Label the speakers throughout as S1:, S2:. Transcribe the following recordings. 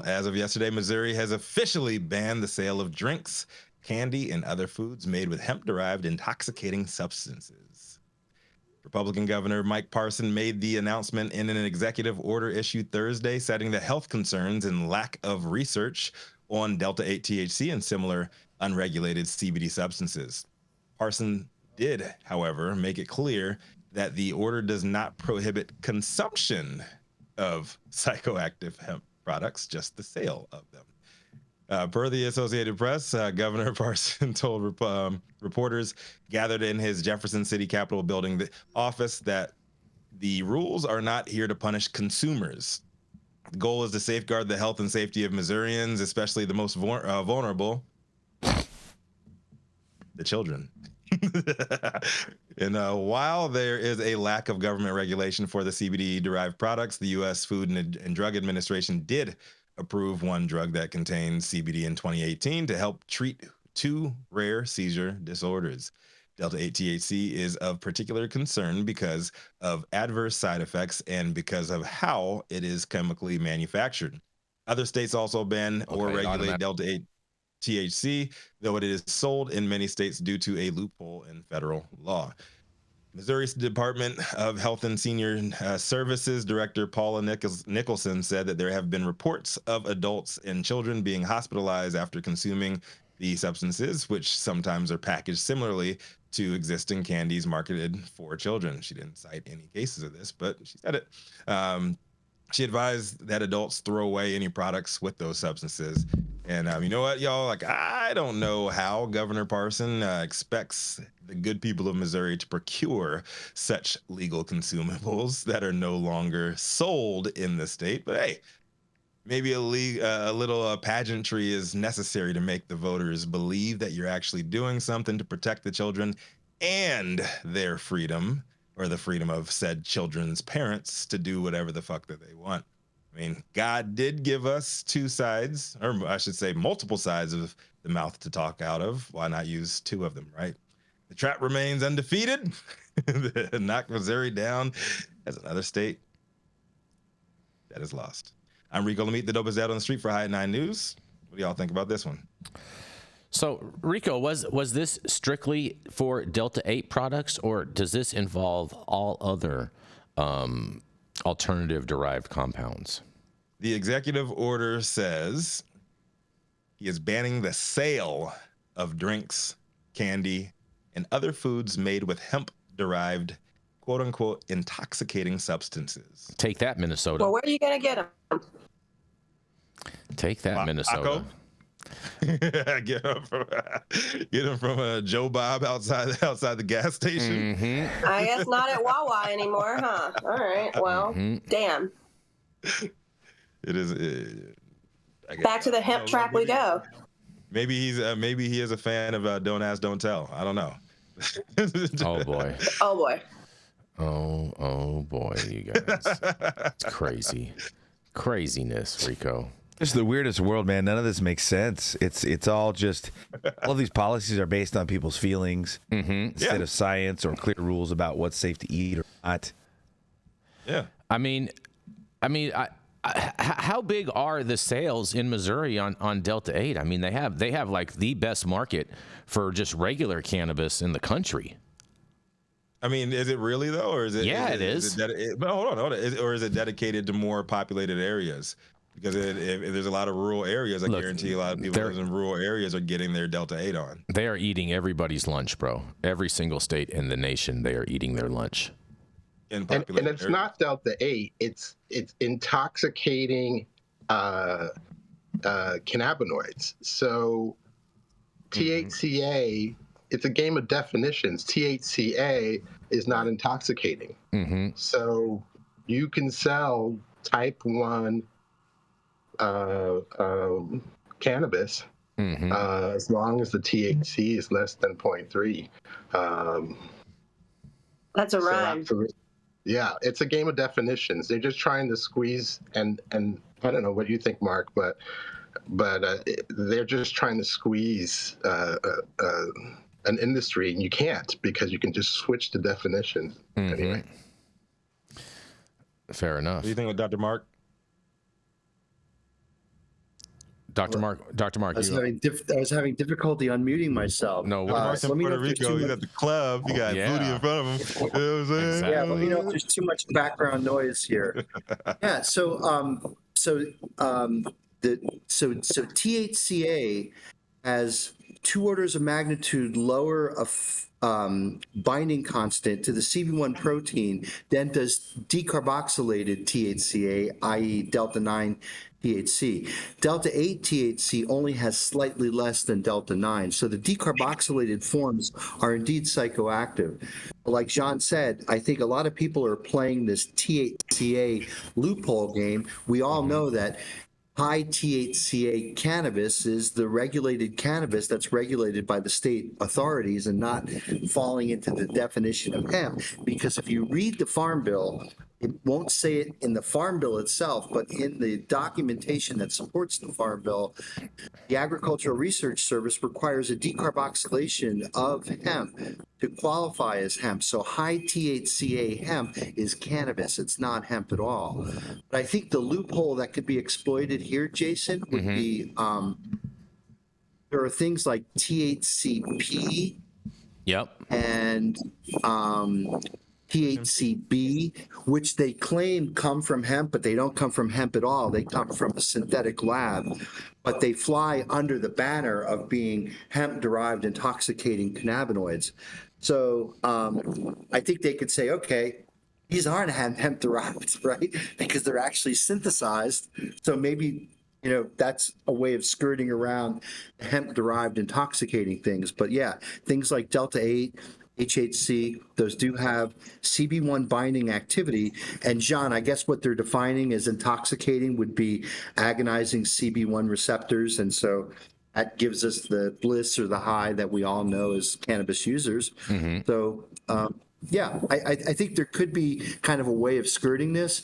S1: as of yesterday, Missouri has officially banned the sale of drinks, candy, and other foods made with hemp-derived intoxicating substances. Republican Governor Mike Parson made the announcement in an executive order issued Thursday, citing the health concerns and lack of research on Delta-8 THC and similar unregulated CBD substances. Parson did, however, make it clear that the order does not prohibit consumption of psychoactive hemp products, just the sale of them. Per the Associated Press, Governor Parson told reporters gathered in his Jefferson City Capitol building office that the rules are not here to punish consumers. The goal is to safeguard the health and safety of Missourians, especially the most vulnerable, the children. And while there is a lack of government regulation for the CBD-derived products, the U.S. Food and Drug Administration did approve one drug that contains CBD in 2018 to help treat 2 rare seizure disorders. Delta-8 THC is of particular concern because of adverse side effects and because of how it is chemically manufactured. Other states also ban or regulate Delta-8 THC, though it is sold in many states due to a loophole in federal law. Missouri's Department of Health and Senior Services Director Paula Nicholson said that there have been reports of adults and children being hospitalized after consuming the substances, which sometimes are packaged similarly to existing candies marketed for children. She didn't cite any cases of this, but she said it. She advised that adults throw away any products with those substances. And you know what, y'all? Like, I don't know how Governor Parson expects the good people of Missouri to procure such legal consumables that are no longer sold in the state. But hey, maybe a little pageantry is necessary to make the voters believe that you're actually doing something to protect the children and their freedom, or the freedom of said children's parents to do whatever the fuck that they want. I mean, God did give us 2 sides, or I should say multiple sides of the mouth to talk out of. Why not use 2 of them, right? The trap remains undefeated. Knock Missouri down as another state that is lost. I'm Rico Lamitte, the dopest dad on the street for High 9 News. What do y'all think about this one?
S2: So, Rico, was this strictly for Delta-8 products, or does this involve all other alternative-derived compounds?
S1: The executive order says he is banning the sale of drinks, candy, and other foods made with hemp-derived, quote-unquote, intoxicating substances.
S2: Take that, Minnesota.
S3: Well, where are you going to get them?
S2: Take that, Minnesota.
S1: Get them from Joe Bob outside the gas station.
S2: Mm-hmm.
S3: I guess not at Wawa anymore, huh? All right. Well, damn.
S1: It is.
S3: Back to the hemp trap we go.
S1: Maybe he is a fan of Don't Ask, Don't Tell. I don't know.
S2: Oh boy.
S3: Oh boy.
S2: Oh boy, you guys. It's crazy. Craziness, Rico.
S4: This is the weirdest world, man. None of this makes sense. It's all just, all of these policies are based on people's feelings instead of science or clear rules about what's safe to eat or not.
S1: Yeah.
S2: I mean, how big are the sales in Missouri on Delta-8? I mean, they have like the best market for just regular cannabis in the country.
S1: I mean, is it really though, or is it?
S2: Yeah, it is.
S1: But hold on. Or is it dedicated to more populated areas? Because if there's a lot of rural areas, I guarantee a lot of people in rural areas are getting their Delta-8 on.
S2: They are eating everybody's lunch, bro. Every single state in the nation, they are eating their lunch.
S5: And it's not Delta-8. It's intoxicating cannabinoids. So THCA, it's a game of definitions. THCA is not intoxicating. So you can sell type 1 cannabis as long as the THC is less than 0.3.
S3: That's a rhyme.
S5: Yeah, it's a game of definitions. They're just trying to squeeze, and I don't know what you think, Mark, but they're just trying to squeeze an industry, and you can't, because you can just switch the definitions. Anyway.
S2: Fair enough.
S1: What do you think with Dr. Mark?
S2: Dr. Mark,
S6: I was having difficulty unmuting myself.
S2: No,
S1: Mark's in
S6: let me know
S1: Puerto
S6: if there's
S1: Rico.
S6: too
S1: He's
S6: much.
S1: at the club. He got booty in front of him. You know what I'm saying?
S2: Exactly.
S6: Yeah, let me know if there's too much background noise here. Yeah, so THCA has 2 orders of magnitude lower of binding constant to the CB1 protein than does decarboxylated THCA, i.e. Delta-9 THC. Delta-8 THC only has slightly less than Delta-9, so the decarboxylated forms are indeed psychoactive. Like Jean said, I think a lot of people are playing this THCA loophole game. We all know that high THCA cannabis is the regulated cannabis that's regulated by the state authorities and not falling into the definition of hemp. Because if you read the Farm Bill, it won't say it in the Farm Bill itself, but in the documentation that supports the Farm Bill, the Agricultural Research Service requires a decarboxylation of hemp to qualify as hemp. So high THCA hemp is cannabis. It's not hemp at all. But I think the loophole that could be exploited here, Jason, would be there are things like THCP
S2: Yep.
S6: and THCB, which they claim come from hemp, but they don't come from hemp at all. They come from a synthetic lab, but they fly under the banner of being hemp-derived intoxicating cannabinoids. So I think they could say, okay, these aren't hemp-derived, right? Because they're actually synthesized. So maybe, that's a way of skirting around hemp-derived intoxicating things. But yeah, things like Delta-8, HHC, those do have CB1 binding activity. And John, I guess what they're defining as intoxicating would be agonizing CB1 receptors. And so that gives us the bliss or the high that we all know as cannabis users. So, yeah, I think there could be kind of a way of skirting this.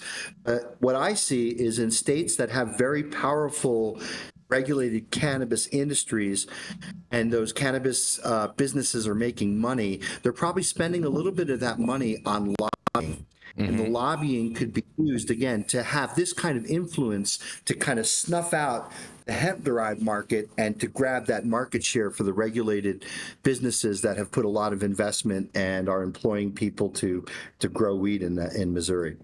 S6: What I see is in states that have very powerful regulated cannabis industries and those cannabis businesses are making money, they're probably spending a little bit of that money on lobbying. And the lobbying could be used, again, to have this kind of influence to kind of snuff out the hemp-derived market and to grab that market share for the regulated businesses that have put a lot of investment and are employing people to grow weed in Missouri.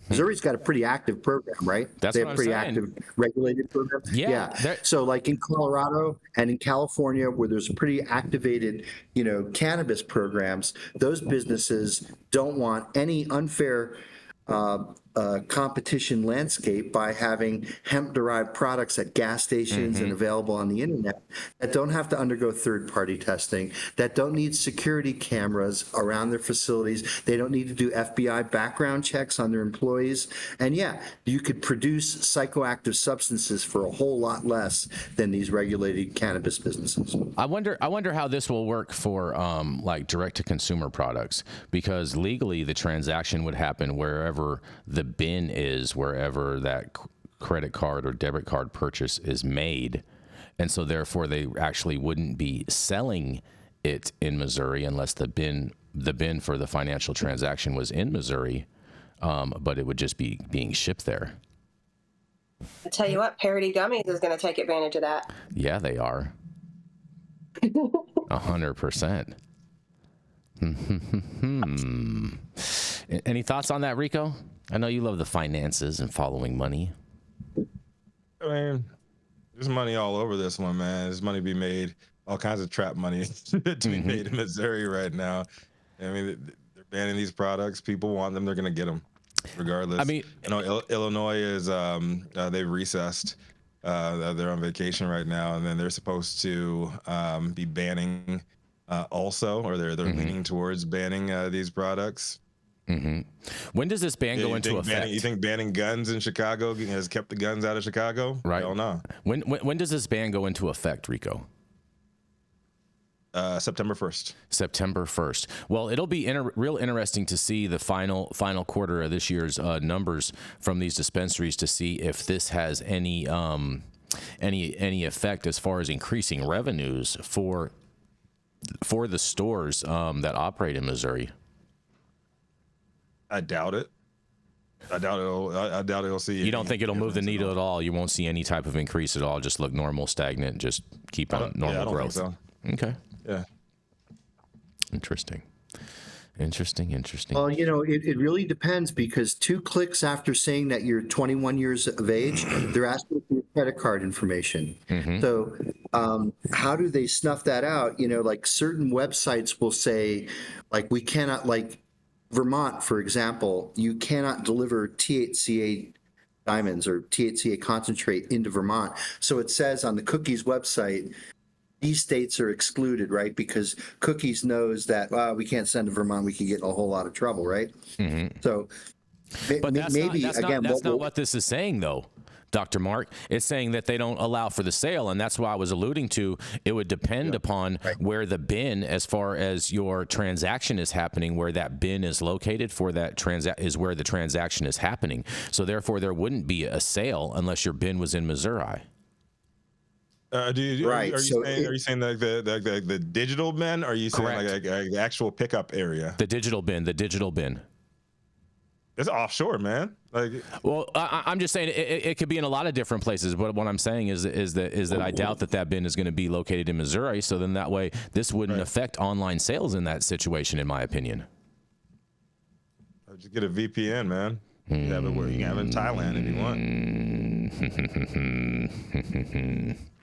S6: Missouri's got a pretty active program, right?
S2: That's
S6: they have
S2: what I'm
S6: pretty
S2: saying.
S6: active regulated program.
S2: Yeah.
S6: So like in Colorado and in California, where there's pretty activated, cannabis programs, those businesses don't want any unfair competition landscape by having hemp-derived products at gas stations and available on the internet that don't have to undergo third-party testing, that don't need security cameras around their facilities. They don't need to do FBI background checks on their employees. And yeah, you could produce psychoactive substances for a whole lot less than these regulated cannabis businesses.
S2: I wonder how this will work for like direct-to-consumer products, because legally the transaction would happen wherever the bin is, wherever that credit card or debit card purchase is made. And so therefore they actually wouldn't be selling it in Missouri unless the bin for the financial transaction was in Missouri, but it would just be being shipped there.
S3: I tell you what, Parody Gummies is going to take advantage of that.
S2: Yeah, they are. 100%. Any thoughts on that, Rico? I know you love the finances and following money.
S1: I mean, there's money all over this one, man. There's money to be made, all kinds of trap money to be made in Missouri right now. I mean, they're banning these products. People want them. They're going to get them regardless. I mean, Illinois is, they've recessed. They're on vacation right now, and then they're supposed to be banning also, or they're leaning towards banning these products.
S2: When does this ban go into effect?
S1: You think banning guns in Chicago has kept the guns out of Chicago?
S2: Right.
S1: Hell no.
S2: When does this ban go into effect, Rico?
S1: September 1st.
S2: September 1st. Well, it'll be real interesting to see the final quarter of this year's numbers from these dispensaries to see if this has any effect as far as increasing revenues for the stores that operate in Missouri.
S1: I doubt it. I doubt it'll see.
S2: You don't think it'll move the needle at all? You won't see any type of increase at all. Just look normal, stagnant. Just keep on normal
S1: I don't
S2: growth.
S1: think so.
S2: Okay.
S1: Yeah.
S2: Interesting.
S6: Well, it really depends, because 2 clicks after saying that you're 21 years of age, they're asking for your credit card information. So how do they snuff that out? Like certain websites will say, like, we cannot, like Vermont, for example, you cannot deliver THCA diamonds or THCA concentrate into Vermont. So it says on the Cookies website, these states are excluded, right? Because Cookies knows that, we can't send to Vermont, we can get in a whole lot of trouble, right? So
S2: But that's
S6: maybe
S2: not what this is saying, though, Dr. Mark. It's saying that they don't allow for the sale, and that's why I was alluding to it would depend upon where the bin, as far as your transaction is happening, where that bin is located for that is where the transaction is happening. So therefore, there wouldn't be a sale unless your bin was in Missouri.
S1: Are you saying like the digital bin? Or are you saying like the actual pickup area?
S2: The digital bin.
S1: It's offshore, man.
S2: Well, I'm just saying it could be in a lot of different places. But what I'm saying is that I doubt that bin is going to be located in Missouri. So then that way, this wouldn't affect online sales in that situation, in my opinion.
S1: Just get a VPN, man. You can have it in Thailand if you want.